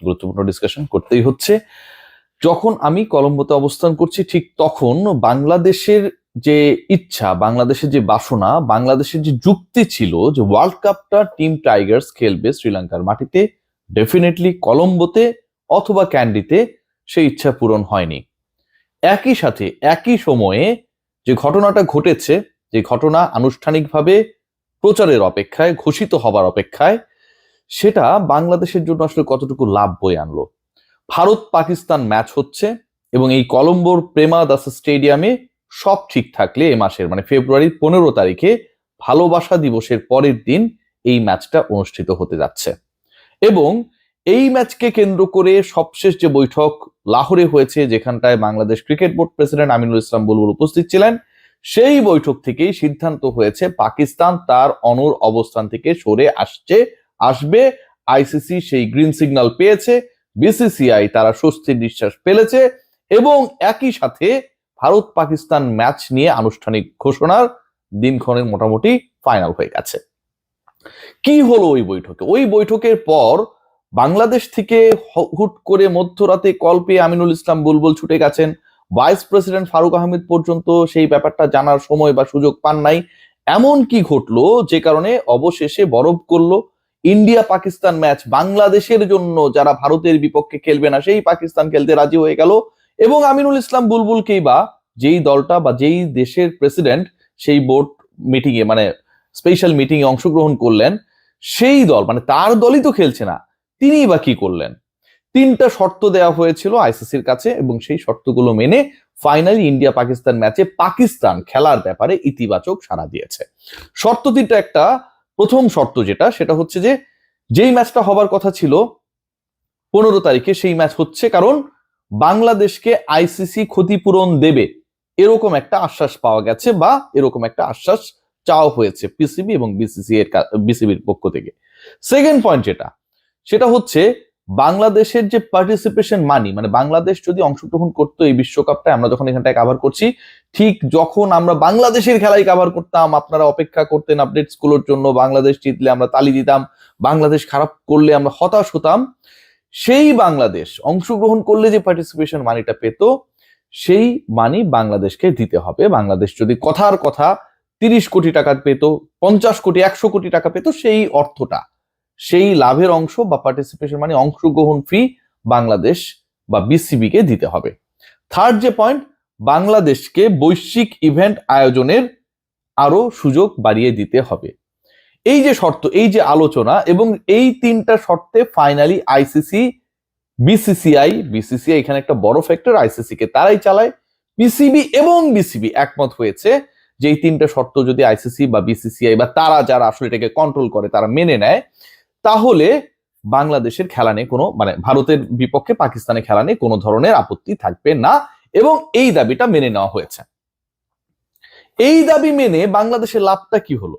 গুরুত্বপূর্ণ ডিসকাশন করতেই হচ্ছে। যখন আমি কলম্বোতে অবস্থান করছি ঠিক তখন বাংলাদেশের যে ইচ্ছা, বাংলাদেশের যে বাসনা, বাংলাদেশের যে যুক্তি ছিল যে ওয়ার্ল্ড কাপটা টিম টাইগার্স খেলবে শ্রীলঙ্কার মাটিতে, ডেফিনেটলি কলম্বোতে অথবা ক্যান্ডিতে, সেই ইচ্ছা পূরণ হয়নি। একই সাথে একই সময়ে যে ঘটনাটা ঘটেছে, যে ঘটনা আনুষ্ঠানিকভাবে প্রচারের অপেক্ষায়, ঘোষিত হবার অপেক্ষায়, সেটা বাংলাদেশের জন্য আসলে কতটুকু লাভ বয়ে আনলো। ভারত পাকিস্তান ম্যাচ হচ্ছে এবং এই কলম্বোর প্রেমাদাসা স্টেডিয়ামে সব ঠিক থাকলে এ মাসের মানে ফেব্রুয়ারির 15 তারিখে ভালোবাসা দিবসের পরের দিন এই ম্যাচটা অনুষ্ঠিত হতে যাচ্ছে। এবং এই ম্যাচকে কেন্দ্র করে সবশেষ যে বৈঠক লাহোরে হয়েছে, যেখানটায় Bangladesh cricket board president Aminul Islam Bulbul উপস্থিত ছিলেন, সেই বৈঠক থেকেই সিদ্ধান্ত হয়েছে পাকিস্তান তার অনুর অবস্থান থেকে সরে আসবে। আইসিসি সেই গ্রিন সিগন্যাল পেয়েছে, বিসিসিআই তারা স্বস্তির নিঃশ্বাস ফেলেছে এবং একই সাথে ভারত পাকিস্তান ম্যাচ নিয়ে আনুষ্ঠানিক ঘোষণার দিনক্ষণের মোটামুটি ফাইনাল হয়ে গেছে। কি হলো ওই বৈঠকে? ওই বৈঠকের পর বাংলাদেশ থেকে হুট করে মধ্যরাতে কল পেয়ে আমিনুল ইসলাম বুলবুল ছুটে গেছেন। ভাইস প্রেসিডেন্ট ফারুক আহমেদ পর্যন্ত সেই ব্যাপারটা জানার সময় বা সুযোগ পান নাই। এমন কি ঘটলো যে কারণে অবশেষে বরফ করলো ইন্ডিয়া পাকিস্তান ম্যাচ বাংলাদেশের জন্য, যারা ভারতের বিপক্ষে খেলবে না সেই পাকিস্তান খেলতে রাজি হয়ে গেল। এবং আমিনুল ইসলাম বুলবুলকেই বা যেই দলটা বা যেই দেশের প্রেসিডেন্ট সেই বোর্ড মিটিং এ মানে স্পেশাল মিটিং এ অংশগ্রহণ করলেন, সেই দল মানে তার দলই তো খেলছে না, তিনি বা কি করলেন? 3টা শর্ত দেওয়া হয়েছিল আইসিসির কাছে এবং সেই শর্তগুলো মেনে ফাইনালি ইন্ডিয়া পাকিস্তান ম্যাচে পাকিস্তান খেলার ব্যাপারে ইতিবাচক সাড়া দিয়েছে। শর্ত 3টা, একটা প্রথম শর্ত সেটা হচ্ছে যে যেই ম্যাচটা হবার কথা ছিল 15 তারিখে সেই ম্যাচ হচ্ছে কারণ বাংলাদেশকে আইসিসি ক্ষতিপূরণ দেবে, এরকম একটা আশ্বাস পাওয়া গেছে বা এরকম একটা আশ্বাস চাওয়া হয়েছে পিসিবি এবং বিসিবির পক্ষ থেকে। সেকেন্ড পয়েন্ট সেটা হচ্ছে বাংলাদেশের যে পার্টিসিপেশন মানি, মানে বাংলাদেশ যদি অংশগ্রহণ করতো এই বিশ্বকাপটা, আমরা যখন এখানটায় কভার করছি, ঠিক যখন আমরা বাংলাদেশের খেলায় কভার করতাম আপনারা অপেক্ষা করতেন আপডেটস গুলোর জন্য, বাংলাদেশ জিতলে আমরা তালি দিতাম, বাংলাদেশ খারাপ করলে আমরা হতাশ হতাম, সেই বাংলাদেশ অংশগ্রহণ করলে যে পার্টিসিপেশন মানিটা পেত সেই মানি বাংলাদেশকে দিতে হবে। বাংলাদেশ যদি কথার কথা 30 কোটি টাকা পেত, 50 কোটি 100 কোটি টাকা পেত, সেই অর্থটা, সেই লাভের অংশ বা পার্টিসিপেশন মানে অংশগ্রহণ ফি বাংলাদেশ বা বিসিবি কে দিতে হবে। থার্ড যে পয়েন্ট, বাংলাদেশকে বৈশ্বিক ইভেন্ট আয়োজনের আরো সুযোগ বাড়িয়ে দিতে হবে। এই যে শর্ত, এই যে আলোচনা এবং এই 3টা শর্তে ফাইনালি আইসিসি বিসিসিআই এখানে একটা বড় ফ্যাক্টর, আইসিসি কে তারাই চালায়, পিসিবি এবং বিসিবি একমত হয়েছে যে এই 3টা শর্ত যদি আইসিসি বা বিসিসিআই বা তারা যারা আসলে এটাকে কন্ট্রোল করে তারা মেনে নেয়, তাহলে বাংলাদেশের খেলা নিয়ে কোনো মানে ভারতের বিপক্ষে পাকিস্তানের খেলা নিয়ে কোনো ধরনের আপত্তি থাকবে না এবং এই দাবিটা মেনে নেওয়া হয়েছে। এই দাবি মেনে বাংলাদেশের লাভটা কি হলো?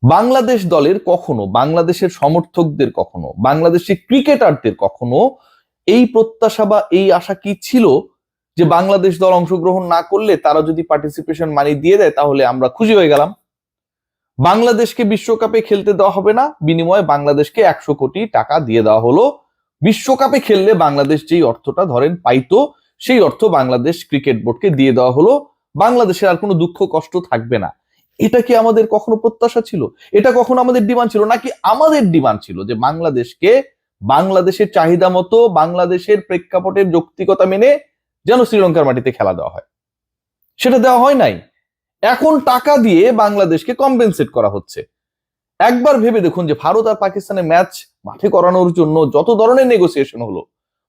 বাংলাদেশ দলের কখনো, বাংলাদেশের সমর্থকদের কখনো, বাংলাদেশের ক্রিকেটারদের কখনো এই প্রত্যাশা বা এই আশা কি ছিল যে বাংলাদেশ দল অংশগ্রহণ না করলে তারা যদি পার্টিসিপেশন মানি দিয়ে দেয় তাহলে আমরা খুশি হয়ে গেলাম, বাংলাদেশকে বিশ্বকাপে খেলতে দেওয়া হবে না, বিনিময়ে বাংলাদেশকে 100 কোটি টাকা দিয়ে দেওয়া হলো, বিশ্বকাপে খেললে বাংলাদেশ যেই অর্থটা ধরেন পাইতো সেই অর্থ বাংলাদেশ ক্রিকেট বোর্ডকে দিয়ে দেওয়া হলো, বাংলাদেশের আর কোনো দুঃখ কষ্ট থাকবে না। এটা কি আমাদের কখনো প্রত্যাশা ছিল? এটা কখনো আমাদের ডিমান্ড ছিল? নাকি আমাদের ডিমান্ড ছিল যে বাংলাদেশকে বাংলাদেশের চাহিদা মতো, বাংলাদেশের প্রেক্ষাপটের যৌক্তিকতা মেনে যেন শ্রীলঙ্কার মাটিতে খেলা দেওয়া হয়? সেটা দেওয়া হয় নাই। এখন টাকা দিয়ে বাংলাদেশকে কম্পেনসেট করা হচ্ছে। একবার ভেবে দেখুন যে ভারত আর পাকিস্তানের ম্যাচ মাঠে করানোর জন্য যত ধরনের নেগোসিয়েশন হলো,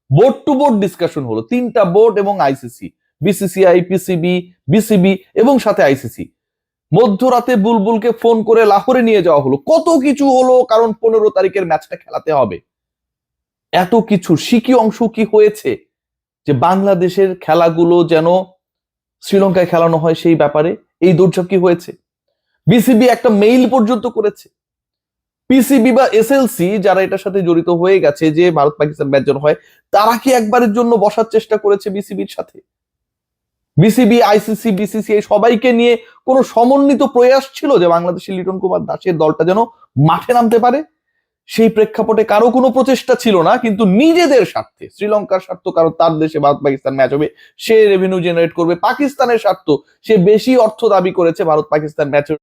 বোর্ড টু বোর্ড ডিসকাশন হলো, 3টা বোর্ড এবং আইসিসি, বিসিসিআই, পিসিবি, বিসিবি এবং সাথে আইসিসি, মধ্যরাতে বুলবুলকে ফোন করে লাহোরে নিয়ে যাওয়া হলো, কত কিছু হলো, কারণ 15 তারিখের ম্যাচটা খেলাতে হবে। এত কিছু শিকি অংশ কি হয়েছে যে বাংলাদেশের খেলাগুলো যেন শ্রীলঙ্কায় খেলানো হয় সেই ব্যাপারে এই দৌড়ঝাঁপ কি হয়েছে? বিসিবি একটা মেইল পর্যন্ত করেছে। পিসিবি বা এসএলসি যারা এটার সাথে জড়িত হয়ে গেছে যে ভারত পাকিস্তান ম্যাচ যেন হয়, তারা কি একবারের জন্য বসার চেষ্টা করেছে বিসিবির সাথে? বিসিবি, আইসিসি, বিসিসিআই সবাইকে নিয়ে কোনো সমন্বিত প্রয়াস ছিল যে বাংলাদেশের লিটন কুমার দাসের দলটা যেন মাঠে নামতে পারে? সেই প্রেক্ষাপটে কারো কোনো প্রচেষ্টা ছিল না, কিন্তু নিজেদের স্বার্থে, শ্রীলঙ্কার স্বার্থ কারণ তার দেশে ভারত পাকিস্তান ম্যাচ হবে, সে রেভিনিউ জেনারেট করবে, পাকিস্তানের স্বার্থ সে বেশি অর্থ দাবি করেছে ভারত পাকিস্তান ম্যাচের